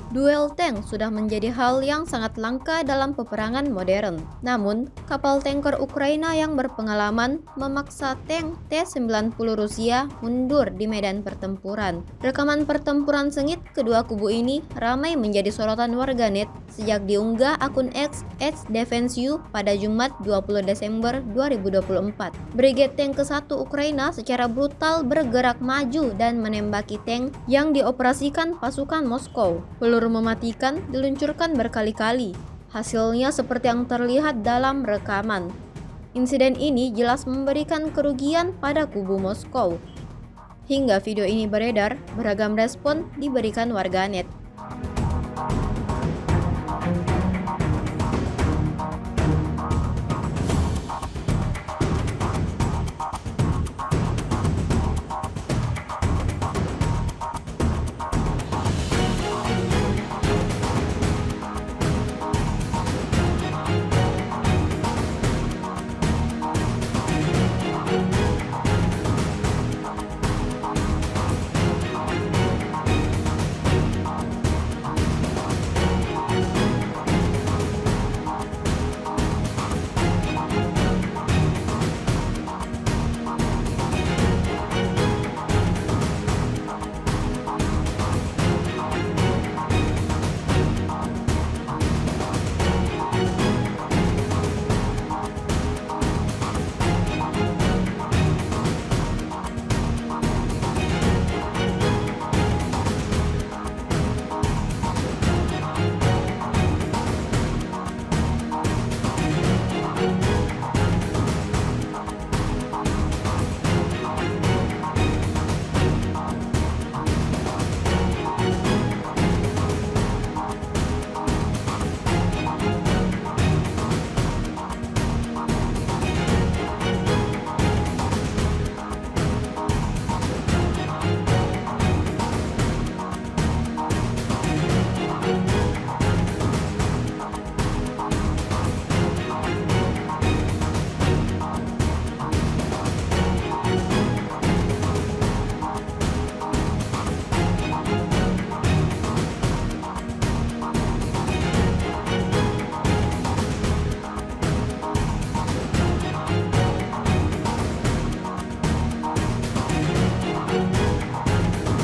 Duel tank sudah menjadi hal yang sangat langka dalam peperangan modern. Namun, kapal tanker Ukraina yang berpengalaman memaksa tank T-90 Rusia mundur di medan pertempuran. Rekaman pertempuran sengit kedua kubu ini ramai menjadi sorotan warganet sejak diunggah akun X @defense_you pada Jumat 20 Desember 2024. Brigade Tank ke-1 Ukraina secara brutal bergerak maju dan menembaki tank yang dioperasikan pasukan Moskow. Peluru mematikan diluncurkan berkali-kali. Hasilnya seperti yang terlihat dalam rekaman. Insiden ini jelas memberikan kerugian pada kubu Moskow. Hingga video ini beredar, beragam respon diberikan warganet.